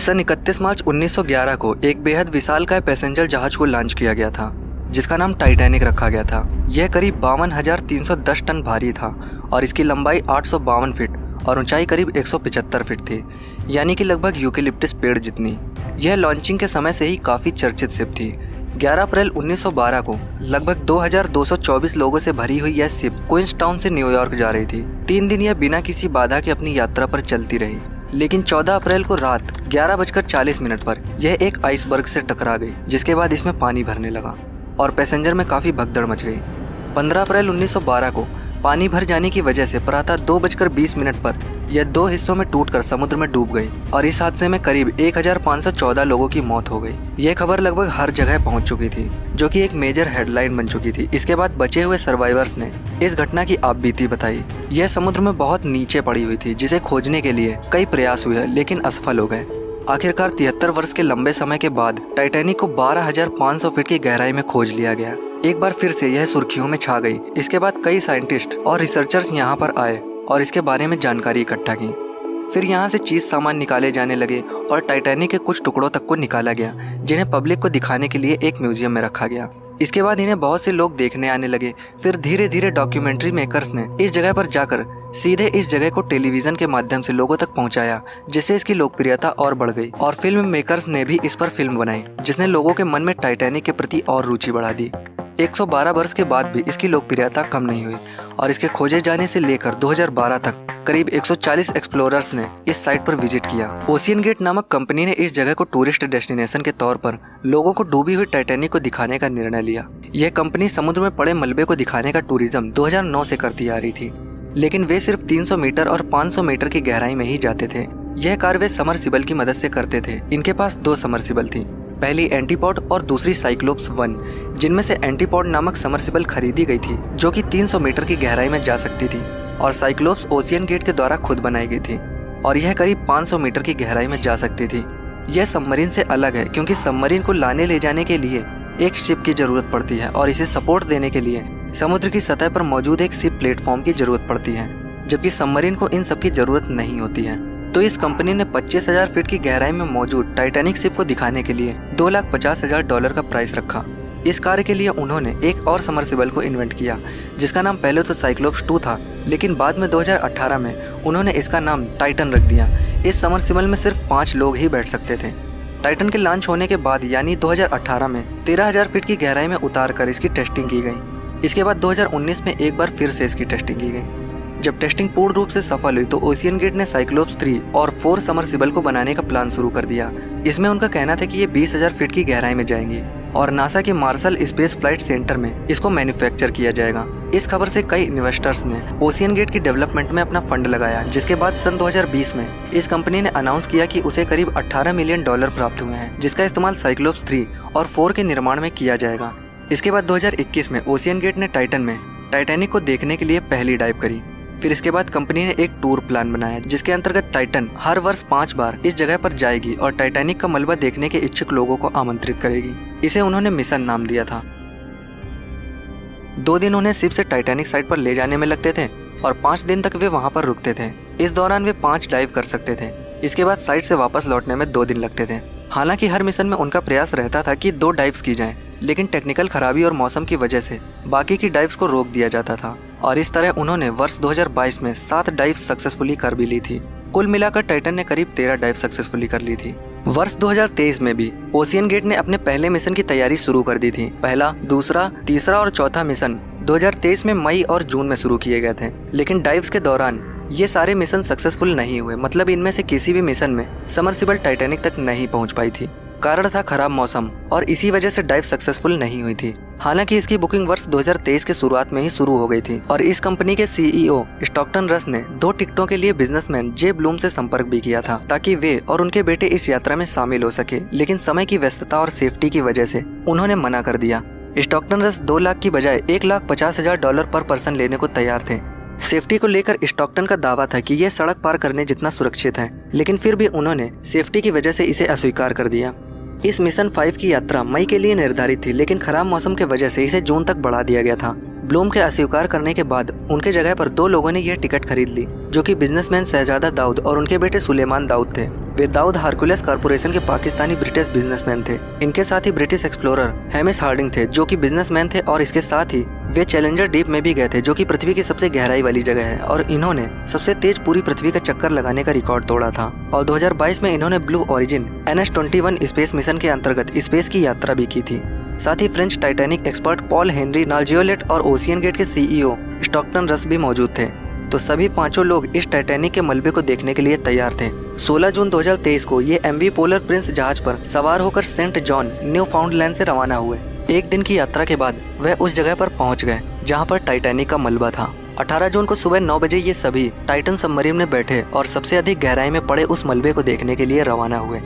सन 31 मार्च 1911 को एक बेहद विशालकाय पैसेंजर जहाज को लॉन्च किया गया था जिसका नाम टाइटैनिक रखा गया था। यह करीब 52,310 टन भारी था और इसकी लंबाई 852 फीट और ऊंचाई करीब 175 फीट थी, यानी कि लगभग यूकेलिप्टस पेड़ जितनी। यह लॉन्चिंग के समय से ही काफ़ी चर्चित शिप थी। 11 अप्रैल 1912 को लगभग 2224 लोगों से भरी हुई यह शिप क्वींसटाउन से न्यूयॉर्क जा रही थी। 3 दिन यह बिना किसी बाधा के अपनी यात्रा पर चलती रही, लेकिन 14 अप्रैल को रात 11:40 पर यह एक आइसबर्ग से टकरा गई, जिसके बाद इसमें पानी भरने लगा और पैसेंजर में काफ़ी भगदड़ मच गई। 15 अप्रैल 1912 को पानी भर जाने की वजह से प्रातः 2:20 पर यह 2 हिस्सों में टूटकर समुद्र में डूब गई और इस हादसे में करीब 1514 लोगों की मौत हो गई। यह खबर लगभग हर जगह पहुंच चुकी थी, जो कि एक मेजर हेडलाइन बन चुकी थी। इसके बाद बचे हुए सर्वाइवर्स ने इस घटना की आपबीती बताई। यह समुद्र में बहुत नीचे पड़ी हुई थी, जिसे खोजने के लिए कई प्रयास हुए लेकिन असफल हो गए। आखिरकार 73 वर्ष के लंबे समय के बाद टाइटैनिक को 12,500 फीट की गहराई में खोज लिया गया। एक बार फिर से यह सुर्खियों में छा गई। इसके बाद कई साइंटिस्ट और रिसर्चर्स यहाँ पर आए और इसके बारे में जानकारी इकट्ठा की। फिर यहाँ से चीज सामान निकाले जाने लगे और टाइटैनिक के कुछ टुकड़ों तक को निकाला गया, जिन्हें पब्लिक को दिखाने के लिए एक म्यूजियम में रखा गया। इसके बाद इन्हें बहुत से लोग देखने आने लगे। फिर धीरे धीरे डॉक्यूमेंट्री मेकर्स ने इस जगह पर जाकर सीधे इस जगह को टेलीविजन के माध्यम से लोगों तक पहुंचाया, जिससे इसकी लोकप्रियता और बढ़ गई। और फिल्म मेकर्स ने भी इस पर फिल्म बनाई, जिसने लोगों के मन में टाइटैनिक के प्रति और रुचि बढ़ा दी। 112 वर्ष के बाद भी इसकी लोकप्रियता कम नहीं हुई और इसके खोजे जाने से लेकर 2012 तक करीब 140 एक्सप्लोरर्स ने इस साइट पर विजिट किया। ओशियन गेट नामक कंपनी ने इस जगह को टूरिस्ट डेस्टिनेशन के तौर पर लोगों को डूबी हुई टाइटैनिक को दिखाने का निर्णय लिया। यह कंपनी समुद्र में पड़े मलबे को दिखाने का टूरिज्म 2009 से करती आ रही थी, लेकिन वे सिर्फ 300 मीटर और 500 मीटर की गहराई में ही जाते थे। यह कार्य वे समरसिबल की मदद से करते थे। इनके पास 2 समरसिबल थी, पहली एंटीपॉड और दूसरी साइक्लोप्स 1, जिनमें से एंटीपॉड नामक समरसिबल खरीदी गई थी, जो कि 300 मीटर की गहराई में जा सकती थी, और साइक्लोप्स ओशियन गेट के द्वारा खुद बनाई गई थी और यह करीब 500 मीटर की गहराई में जा सकती थी। यह सबमरीन से अलग है क्योंकि सबमरीन को लाने ले जाने के लिए एक शिप की जरूरत पड़ती है और इसे सपोर्ट देने के लिए समुद्र की सतह पर मौजूद एक शिप प्लेटफॉर्म की जरूरत पड़ती है, जबकि सबमरीन को इन सब की जरूरत नहीं होती है। तो इस कंपनी ने 25,000 फीट की गहराई में मौजूद टाइटैनिक शिप को दिखाने के लिए $250,000 का प्राइस रखा। इस कार्य के लिए उन्होंने एक और समरसिबल को इन्वेंट किया, जिसका नाम पहले तो साइक्लोप्स 2 था, लेकिन बाद में 2018 में उन्होंने इसका नाम टाइटन रख दिया। इस समरसिबल में सिर्फ 5 लोग ही बैठ सकते थे। टाइटन के लॉन्च होने के बाद यानी 2018 में 13,000 फीट की गहराई में उतार कर इसकी टेस्टिंग की गई। इसके बाद 2019 में एक बार फिर से इसकी टेस्टिंग की गई। जब टेस्टिंग पूर्ण रूप से सफल हुई तो ओशियन गेट ने साइक्लोप्स 3 और 4 समरसिबल को बनाने का प्लान शुरू कर दिया। इसमें उनका कहना था कि ये 20,000 फीट की गहराई में जाएंगी और नासा के मार्शल स्पेस फ्लाइट सेंटर में इसको मैन्युफैक्चर किया जाएगा। इस खबर से कई इन्वेस्टर्स ने ओशियन गेट की डेवलपमेंट में अपना फंड लगाया, जिसके बाद सन 2020 में इस कंपनी ने अनाउंस किया कि उसे करीब $18 मिलियन प्राप्त हुए हैं, जिसका इस्तेमाल साइक्लोप्स 3 और 4 के निर्माण में किया जाएगा। इसके बाद 2021 में ओशियन गेट ने टाइटन में टाइटैनिक को देखने के लिए पहली डाइव करी। फिर इसके बाद कंपनी ने एक टूर प्लान बनाया, जिसके अंतर्गत टाइटन हर वर्ष 5 बार इस जगह पर जाएगी और टाइटैनिक का मलबा देखने के इच्छुक लोगों को आमंत्रित करेगी। इसे उन्होंने मिशन नाम दिया था। 2 दिन उन्हें शिप से टाइटैनिक साइट पर ले जाने में लगते थे और 5 दिन तक वे वहां पर रुकते थे। इस दौरान वे 5 डाइव कर सकते थे। इसके बाद साइट से वापस लौटने में 2 दिन लगते थे। हालांकि हर मिशन में उनका प्रयास रहता था कि 2 डाइव्स की जाएं, लेकिन टेक्निकल खराबी और मौसम की वजह से बाकी की डाइव्स को रोक दिया जाता था और इस तरह उन्होंने वर्ष 2022 में 7 डाइव्स सक्सेसफुली कर भी ली थी। कुल मिलाकर टाइटन ने करीब 13 डाइव सक्सेसफुली कर ली थी। वर्ष 2023 में भी ओशियन गेट ने अपने पहले मिशन की तैयारी शुरू कर दी थी। पहला, दूसरा, तीसरा और चौथा मिशन 2023 में मई और जून में शुरू किए गए थे, लेकिन डाइव्स के दौरान ये सारे मिशन सक्सेसफुल नहीं हुए। मतलब इनमें से किसी भी मिशन में समरसिबल टाइटैनिक तक नहीं पहुंच पाई थी। कारण था खराब मौसम और इसी वजह से डाइव सक्सेसफुल नहीं हुई थी। हालांकि इसकी बुकिंग वर्ष 2023 के शुरुआत में ही शुरू हो गई थी और इस कंपनी के सीईओ स्टॉकटन रस ने 2 टिकटों के लिए बिजनेसमैन जे ब्लूम से संपर्क भी किया था, ताकि वे और उनके बेटे इस यात्रा में शामिल हो सके, लेकिन समय की व्यस्तता और सेफ्टी की वजह से उन्होंने मना कर दिया। स्टॉकटन रस 2 लाख की बजाय $1,50,000 पर पर्सन लेने को तैयार थे। सेफ्टी को लेकर स्टॉकटन का दावा था कि यह सड़क पार करने जितना सुरक्षित है, लेकिन फिर भी उन्होंने सेफ्टी की वजह से इसे अस्वीकार कर दिया। इस मिशन 5 की यात्रा मई के लिए निर्धारित थी, लेकिन खराब मौसम की वजह से इसे जून तक बढ़ा दिया गया था। ब्लूम के अस्वीकार करने के बाद उनके जगह पर 2 लोगों ने यह टिकट खरीद ली, जो कि बिजनेसमैन शहजादा दाऊद और उनके बेटे सुलेमान दाऊद थे। वे दाऊद हार्कुलस कॉर्पोरेशन के पाकिस्तानी ब्रिटिश बिजनेसमैन थे। इनके साथ ही ब्रिटिश एक्सप्लोरर हैमिस हार्डिंग थे जो कि बिजनेसमैन थे, और इसके साथ ही वे चैलेंजर डीप में भी गए थे जो कि पृथ्वी की सबसे गहराई वाली जगह है, और इन्होंने सबसे तेज पूरी पृथ्वी का चक्कर लगाने का रिकॉर्ड तोड़ा था। और 2022 में इन्होंने blue origin NS-21 space mission के अंतर्गत स्पेस की यात्रा भी की थी। साथ ही French Titanic expert Paul Henri Nargeolet और ओशियन गेट के CEO स्टॉकटन रस भी मौजूद थे। तो सभी पांचों लोग इस टाइटैनिक के मलबे को देखने के लिए तैयार थे। 16 जून 2023 को ये MV पोलर प्रिंस जहाज पर सवार होकर सेंट जॉन न्यू फाउंडलैंड से रवाना हुए। एक दिन की यात्रा के बाद वह उस जगह पर पहुंच गए जहां पर टाइटैनिक का मलबा था। 18 जून को सुबह 9 बजे ये सभी टाइटन सबमरीन में बैठे और सबसे अधिक गहराई में पड़े उस मलबे को देखने के लिए रवाना हुए।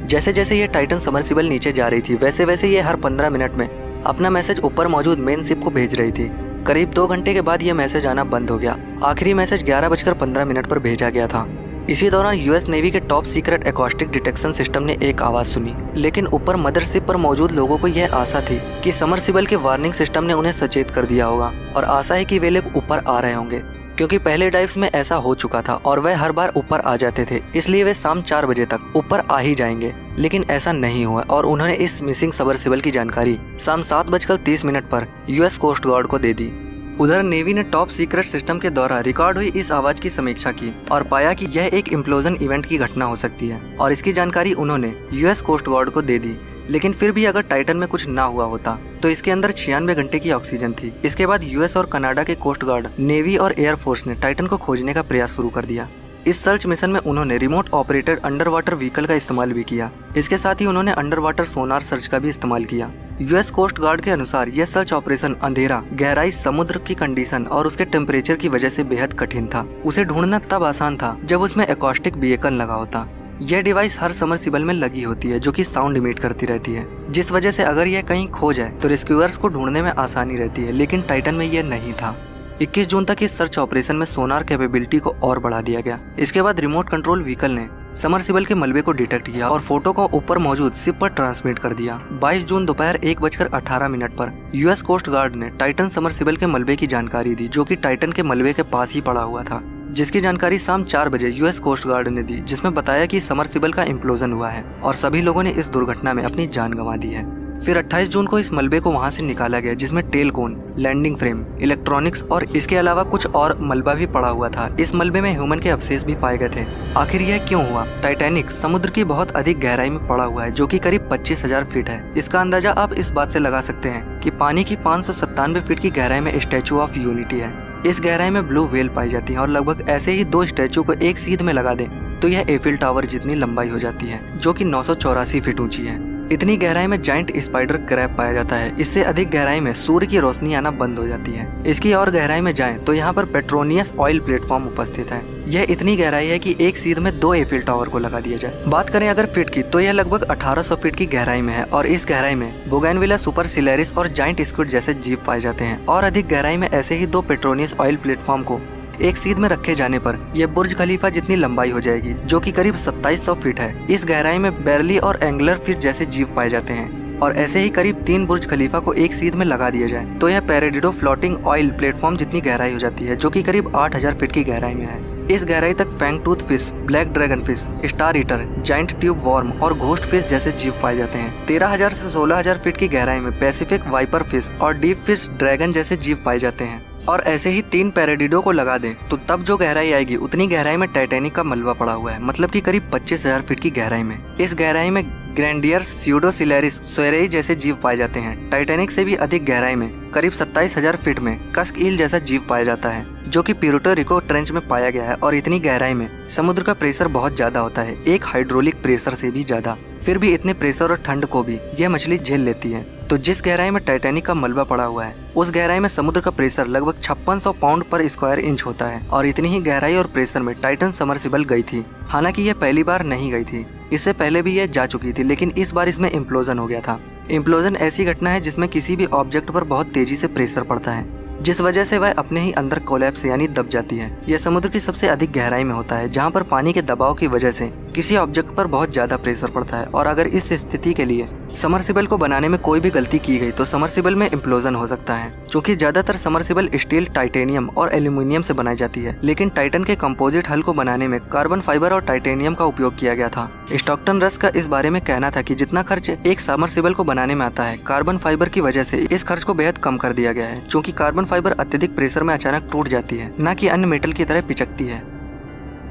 जैसे जैसे ये टाइटन सबमर्सिबल नीचे जा रही थी वैसे वैसे ये हर 15 मिनट में अपना मैसेज ऊपर मौजूद मेन शिप को भेज रही थी। करीब 2 घंटे के बाद यह मैसेज आना बंद हो गया। आखिरी मैसेज 11:15 पर भेजा गया था। इसी दौरान US नेवी के top secret acoustic detection system ने एक आवाज सुनी, लेकिन ऊपर मदरशिप पर मौजूद लोगों को यह आशा थी कि सबमर्सिबल के वार्निंग सिस्टम ने उन्हें सचेत कर दिया होगा, और आशा है कि वे लोग ऊपर आ रहे होंगे, क्योंकि पहले डाइव्स में ऐसा हो चुका था और वह हर बार ऊपर आ जाते थे, इसलिए वे शाम 4 बजे तक ऊपर आ ही जाएंगे। लेकिन ऐसा नहीं हुआ और उन्होंने इस मिसिंग सबमर्सिबल की जानकारी शाम 7:30 पर US कोस्ट गार्ड को दे दी। उधर नेवी ने टॉप सीक्रेट सिस्टम के द्वारा रिकॉर्ड हुई इस आवाज की समीक्षा की और पाया कि यह एक इम्प्लोजन इवेंट की घटना हो सकती है, और इसकी जानकारी उन्होंने US कोस्ट गार्ड को दे दी। लेकिन फिर भी अगर टाइटन में कुछ ना हुआ होता तो इसके अंदर 96 घंटे की ऑक्सीजन थी। इसके बाद US और कनाडा के कोस्ट गार्ड, नेवी और एयरफोर्स ने टाइटन को खोजने का प्रयास शुरू कर दिया। इस सर्च मिशन में उन्होंने remote operated under water vehicle का इस्तेमाल भी किया। इसके साथ ही उन्होंने अंडर वाटर सोनार सर्च का भी इस्तेमाल किया। US कोस्ट गार्ड के अनुसार यह सर्च ऑपरेशन अंधेरा, गहराई, समुद्र की कंडीशन और उसके टेम्परेचर की वजह से बेहद कठिन था। उसे ढूंढना तब आसान था जब उसमें एकॉस्टिक बीकन लगा होता। यह डिवाइस हर सबमर्सिबल में लगी होती है जो कि साउंड इमिट करती रहती है, जिस वजह से अगर यह कहीं खो जाए तो रेस्क्यूअर्स को ढूंढने में आसानी रहती है। लेकिन टाइटन में यह नहीं था। 21 जून तक इस सर्च ऑपरेशन में सोनार कैपेबिलिटी को और बढ़ा दिया गया। इसके बाद रिमोट कंट्रोल व्हीकल ने सबमर्सिबल के मलबे को डिटेक्ट किया और फोटो को ऊपर मौजूद शिप पर ट्रांसमिट कर दिया। 22 जून दोपहर 1:18 पर US कोस्ट गार्ड ने टाइटन सबमर्सिबल के मलबे की जानकारी दी, जो कि टाइटन के मलबे के पास ही पड़ा हुआ था, जिसकी जानकारी शाम 4 बजे US कोस्ट गार्ड ने दी, जिसमें बताया कि सबमर्सिबल का इम्प्लोजन हुआ है और सभी लोगों ने इस दुर्घटना में अपनी जान गंवा दी है। फिर 28 जून को इस मलबे को वहां से निकाला गया, जिसमें टेल कोन, लैंडिंग फ्रेम, इलेक्ट्रॉनिक्स और इसके अलावा कुछ और मलबा भी पड़ा हुआ था। इस मलबे में ह्यूमन के अवशेष भी पाए गए थे। आखिर यह क्यों हुआ? टाइटैनिक समुद्र की बहुत अधिक गहराई में पड़ा हुआ है, जो कि करीब 25,000 फीट है। इसका अंदाजा आप इस बात से लगा सकते हैं कि पानी की 597 फीट की गहराई में स्टैचू ऑफ यूनिटी है। इस गहराई में ब्लू व्हेल पाई जाती है और लगभग ऐसे ही 2 स्टैचू को एक सीध में लगा दें तो यह एफिल टावर जितनी लंबाई हो जाती है, जो कि 984 फीट ऊंची है। इतनी गहराई में जाइंट स्पाइडर क्रैब पाया जाता है। इससे अधिक गहराई में सूर्य की रोशनी आना बंद हो जाती है। इसकी और गहराई में जाएं तो यहाँ पर पेट्रोनियस ऑयल प्लेटफॉर्म उपस्थित है। यह इतनी गहराई है कि एक सीध में 2 एफिल टावर को लगा दिया जाए। बात करें अगर फीट की तो यह लगभग 1800 फीट की गहराई में है, और इस गहराई में बोगैनविला, सुपर सिलेरिस और जाइंट स्क्विड जैसे जीव पाए जाते हैं। और अधिक गहराई में ऐसे ही 2 पेट्रोनियस ऑयल प्लेटफॉर्म को एक सीध में रखे जाने पर यह बुर्ज खलीफा जितनी लंबाई हो जाएगी, जो कि करीब 2700 फीट है। इस गहराई में बैरली और एंगलर फिश जैसे जीव पाए जाते हैं, और ऐसे ही करीब 3 बुर्ज खलीफा को एक सीध में लगा दिया जाए तो यह पैराडिडो फ्लोटिंग ऑयल प्लेटफॉर्म जितनी गहराई हो जाती है, जो कि करीब 8000 फीट की गहराई में है। इस गहराई तक fang tooth fish, black dragon fish, star eater, giant tube worm और घोस्ट फिश जैसे जीव पाए जाते हैं। 13000 से 16000 फीट की गहराई में पैसिफिक वाइपर फिश और डीप फिश ड्रैगन जैसे जीव पाए जाते हैं। और ऐसे ही 3 पैराडिडो को लगा दें तो तब जो गहराई आएगी उतनी गहराई में टाइटैनिक का मलबा पड़ा हुआ है, मतलब कि करीब 25000 फीट की गहराई में। इस गहराई में ग्रैंडियर्स, स्यूडोसिलेरिस, सोरेई जैसे जीव पाए जाते हैं। टाइटैनिक से भी अधिक गहराई में करीब 27000 फीट में कस्क ईल जैसा जीव पाया जाता है, जो कि प्यूर्टो रिको ट्रेंच में पाया गया है। और इतनी गहराई में समुद्र का प्रेशर बहुत ज्यादा होता है, एक हाइड्रोलिक प्रेशर से भी ज्यादा। फिर भी इतने प्रेशर और ठंड को भी यह मछली झेल लेती है। तो जिस गहराई में टाइटैनिक का मलबा पड़ा हुआ है उस गहराई में समुद्र का प्रेशर लगभग 5600 पाउंड पर स्क्वायर इंच होता है। और इतनी ही गहराई और प्रेशर में टाइटन सबमर्सिबल गई थी। हालांकि यह पहली बार नहीं गई थी, इससे पहले भी यह जा चुकी थी, लेकिन इस बार इसमें इम्प्लोजन हो गया था। इम्प्लोजन ऐसी घटना है जिसमें किसी भी ऑब्जेक्ट पर बहुत तेजी से प्रेशर पड़ता है, जिस वजह से वह अपने ही अंदर कोलैप्स यानी दब जाती है। यह समुद्र की सबसे अधिक गहराई में होता है, जहाँ पर पानी के दबाव की वजह से किसी ऑब्जेक्ट पर बहुत ज्यादा प्रेशर पड़ता है और अगर इस स्थिति के लिए समरसिबल को बनाने में कोई भी गलती की गई तो समरसिबल में इम्प्लोजन हो सकता है। क्योंकि ज्यादातर समरसिबल स्टील, टाइटेनियम और एल्यूमिनियम से बनाई जाती है, लेकिन टाइटन के कंपोजिट हल को बनाने में कार्बन फाइबर और टाइटेनियम का उपयोग किया गया था। स्टॉकटन रस का इस बारे में कहना था कि जितना खर्च एक समरसिबल को बनाने में आता है, कार्बन फाइबर की वजह से इस खर्च को बेहद कम कर दिया गया है, क्योंकि कार्बन फाइबर अत्यधिक प्रेशर में अचानक टूट जाती है, न कि अन्य मेटल की तरह पिचकती है।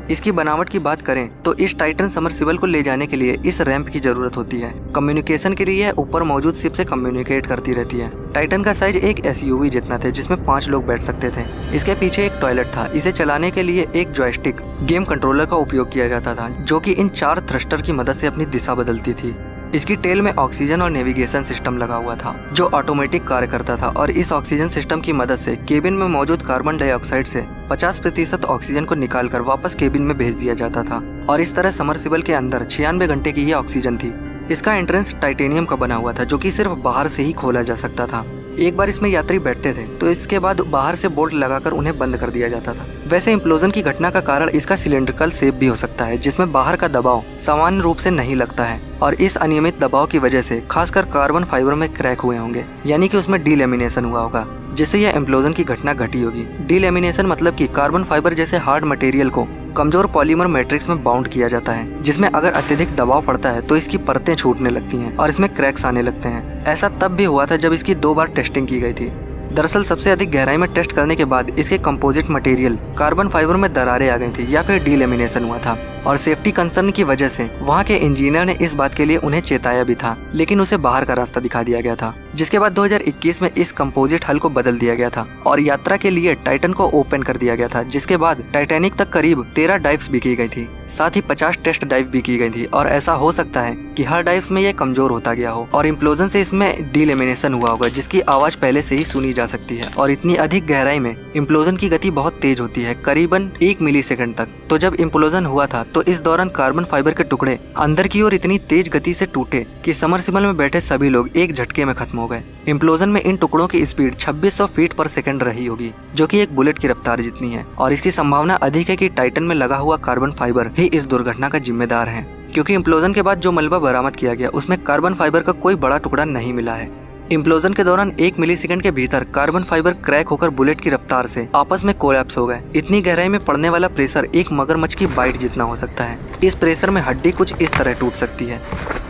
इसकी बनावट की बात करें तो इस टाइटन समरसिबल को ले जाने के लिए इस रैंप की जरूरत होती है। कम्युनिकेशन के लिए ऊपर मौजूद शिप से कम्युनिकेट करती रहती है। टाइटन का साइज एक SUV जितना था, जिसमें 5 लोग बैठ सकते थे। इसके पीछे एक टॉयलेट था। इसे चलाने के लिए एक जॉयस्टिक गेम कंट्रोलर का उपयोग किया जाता था, जो कि इन 4 थ्रस्टर की मदद से अपनी दिशा बदलती थी। इसकी टेल में ऑक्सीजन और नेविगेशन सिस्टम लगा हुआ था, जो ऑटोमेटिक कार्य करता था और इस ऑक्सीजन सिस्टम की मदद से केबिन में मौजूद कार्बन डाइऑक्साइड से 50% ऑक्सीजन को निकालकर वापस केबिन में भेज दिया जाता था और इस तरह समरसिबल के अंदर 96 घंटे की ही ऑक्सीजन थी। इसका एंट्रेंस टाइटेनियम का बना हुआ था, जो कि सिर्फ बाहर से ही खोला जा सकता था। एक बार इसमें यात्री बैठते थे तो इसके बाद बाहर से बोल्ट लगाकर उन्हें बंद कर दिया जाता था। वैसे इम्प्लोजन की घटना का कारण इसका सिलेंड्रिकल शेप भी हो सकता है, जिसमें बाहर का दबाव सामान्य रूप से नहीं लगता है और इस अनियमित दबाव की वजह से खासकर कार्बन फाइबर में क्रैक हुए होंगे, यानी कि उसमें डीलैमिनेशन हुआ होगा, जिससे यह इम्प्लोजन की घटना घटी होगी। डीलैमिनेशन मतलब कि कार्बन फाइबर जैसे हार्ड मटेरियल को कमजोर पॉलीमर मैट्रिक्स में बाउंड किया जाता है, जिसमें अगर अत्यधिक दबाव पड़ता है तो इसकी परतें छूटने लगती हैं और इसमें क्रैक्स आने लगते हैं। ऐसा तब भी हुआ था जब इसकी 2 बार टेस्टिंग की गई थी। दरअसल सबसे अधिक गहराई में टेस्ट करने के बाद इसके कंपोजिट मटेरियल कार्बन फाइबर में दरारें आ गई थी या फिर डीलैमिनेशन हुआ था और सेफ्टी कंसर्न की वजह से वहां के इंजीनियर ने इस बात के लिए उन्हें चेताया भी था, लेकिन उसे बाहर का रास्ता दिखा दिया गया था। जिसके बाद 2021 में इस कंपोजिट हल को बदल दिया गया था और यात्रा के लिए टाइटन को ओपन कर दिया गया था, जिसके बाद टाइटैनिक तक करीब 13 डाइव्स भी की गई थी, साथ ही 50 टेस्ट डाइव भी की गई थी और ऐसा हो सकता है कि हर डाइव्स में यह कमजोर होता गया हो और इम्प्लोजन से इसमें डीलैमिनेशन हुआ होगा, जिसकी आवाज पहले से ही सुनी जा सकती है। और इतनी अधिक गहराई में इम्प्लोजन की गति बहुत तेज होती है, करीबन 1 मिलीसेकंड तक। तो जब इम्प्लोजन हुआ था तो इस दौरान कार्बन फाइबर के टुकड़े अंदर की ओर इतनी तेज गति से टूटे कि समरसिबल में बैठे सभी लोग एक झटके में खत्म हो गए। इम्प्लोजन में इन टुकड़ों की स्पीड 2600 फीट पर सेकंड रही होगी, जो कि एक बुलेट की रफ्तार जितनी है और इसकी संभावना अधिक है कि टाइटन में लगा हुआ कार्बन फाइबर ही इस दुर्घटना का जिम्मेदार है, क्योंकि इम्प्लोजन के बाद जो मलबा बरामद किया गया उसमें कार्बन फाइबर का कोई बड़ा टुकड़ा नहीं मिला है। इम्प्लोजन के दौरान 1 मिलीसेकंड के भीतर कार्बन फाइबर क्रैक होकर बुलेट की रफ्तार से आपस में कोलैप्स हो गए। इतनी गहराई में पड़ने वाला प्रेशर एक मगरमच्छ की बाइट जितना हो सकता है। इस प्रेशर में हड्डी कुछ इस तरह टूट सकती है,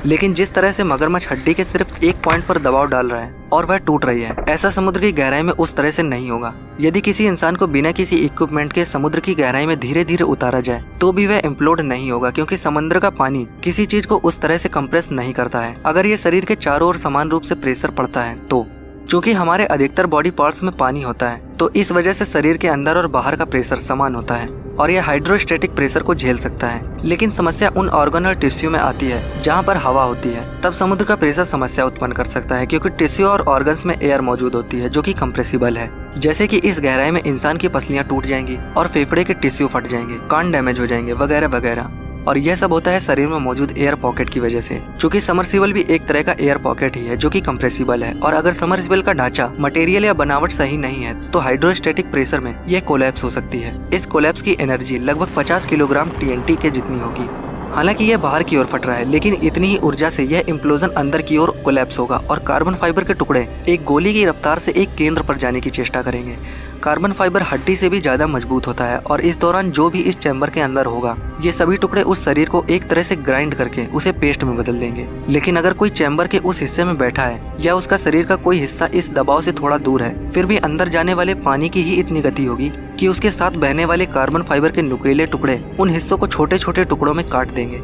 लेकिन जिस तरह से मगरमच्छ हड्डी के सिर्फ एक पॉइंट पर दबाव डाल रहा है और वह टूट रही है, ऐसा समुद्र की गहराई में उस तरह से नहीं होगा। यदि किसी इंसान को बिना किसी इक्विपमेंट के समुद्र की गहराई में धीरे धीरे उतारा जाए तो भी वह इम्प्लोड नहीं होगा, क्योंकि समुद्र का पानी किसी चीज को उस तरह से कंप्रेस नहीं करता है। अगर ये शरीर के चारों ओर समान रूप से प्रेशर पड़ता है तो चूँकि हमारे अधिकतर बॉडी पार्ट्स में पानी होता है, तो इस वजह से शरीर के अंदर और बाहर का प्रेशर समान होता है और यह हाइड्रोस्टैटिक प्रेशर को झेल सकता है। लेकिन समस्या उन ऑर्गन और टिश्यू में आती है जहां पर हवा होती है, तब समुद्र का प्रेशर समस्या उत्पन्न कर सकता है, क्योंकि टिश्यू और ऑर्गन्स में एयर मौजूद होती है जो कि कंप्रेसिबल है। जैसे कि इस गहराई में इंसान की पसलियां टूट जाएंगी और फेफड़े के टिश्यू फट जाएंगे, कान डैमेज हो जाएंगे वगैरह वगैरह। और यह सब होता है शरीर में मौजूद एयर पॉकेट की वजह से। चूंकि समरसिबल भी एक तरह का एयर पॉकेट ही है जो कि कंप्रेसिबल है, और अगर समरसिबल का ढांचा, मटेरियल या बनावट सही नहीं है तो हाइड्रोस्टैटिक प्रेशर में यह कोलैप्स हो सकती है। इस कोलैप्स की एनर्जी लगभग 50 किलोग्राम TNT के जितनी होगी। हालांकि यह बाहर की ओर फट रहा है, लेकिन इतनी ही ऊर्जा से यह इम्प्लोजन अंदर की ओर कोलैप्स होगा और कार्बन फाइबर के टुकड़े एक गोली की रफ्तार से एक केंद्र पर जाने की चेष्टा करेंगे। कार्बन फाइबर हड्डी से भी ज्यादा मजबूत होता है और इस दौरान जो भी इस चैम्बर के अंदर होगा, ये सभी टुकड़े उस शरीर को एक तरह से ग्राइंड करके उसे पेस्ट में बदल देंगे। लेकिन अगर कोई चैम्बर के उस हिस्से में बैठा है या उसका शरीर का कोई हिस्सा इस दबाव से थोड़ा दूर है, फिर भी अंदर जाने वाले पानी की ही इतनी गति होगी कि उसके साथ बहने वाले कार्बन फाइबर के नुकीले टुकड़े उन हिस्सों को छोटे छोटे टुकड़ों में काट देंगे।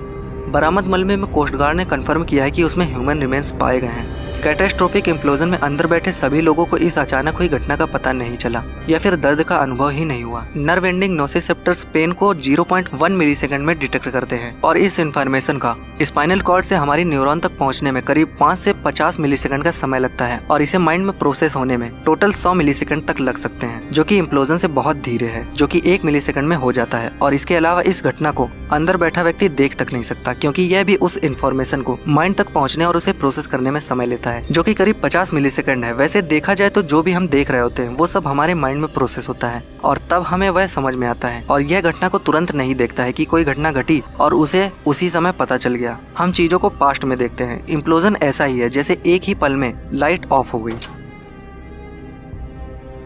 बरामद मलबे में कोस्ट गार्ड ने कन्फर्म किया है कि उसमें ह्यूमन रिमेन्स पाए गए हैं। कैटास्ट्रोफिक इम्प्लोजन में अंदर बैठे सभी लोगों को इस अचानक हुई घटना का पता नहीं चला या फिर दर्द का अनुभव ही नहीं हुआ। नर्व एंडिंग नोसिसेप्टर्स पेन को 0.1 मिलीसेकंड में डिटेक्ट करते हैं और इस इंफॉर्मेशन का स्पाइनल कॉर्ड से हमारी न्यूरॉन तक पहुंचने में करीब 5 से 50 मिलीसेकंड का समय लगता है और इसे माइंड में प्रोसेस होने में टोटल 100 मिलीसेकंड तक लग सकते हैं, जो कि इम्प्लोजन से बहुत धीरे है, जो कि 1 मिलीसेकंड में हो जाता है। और इसके अलावा इस घटना को अंदर बैठा व्यक्ति देख तक नहीं सकता, क्योंकि यह भी उस इन्फॉर्मेशन को माइंड तक पहुँचने और उसे प्रोसेस करने में समय लेता है। होता है, जो कि करीब 50 मिलीसेकंड है। वैसे देखा जाए तो जो भी हम देख रहे होते हैं वो सब हमारे माइंड में प्रोसेस होता है और तब हमें वह समझ में आता है, और यह घटना को तुरंत नहीं देखता है कि कोई घटना घटी और उसे उसी समय पता चल गया। हम चीजों को पास्ट में देखते हैं। इम्प्लोजन ऐसा ही है जैसे एक ही पल में लाइट ऑफ हो गई।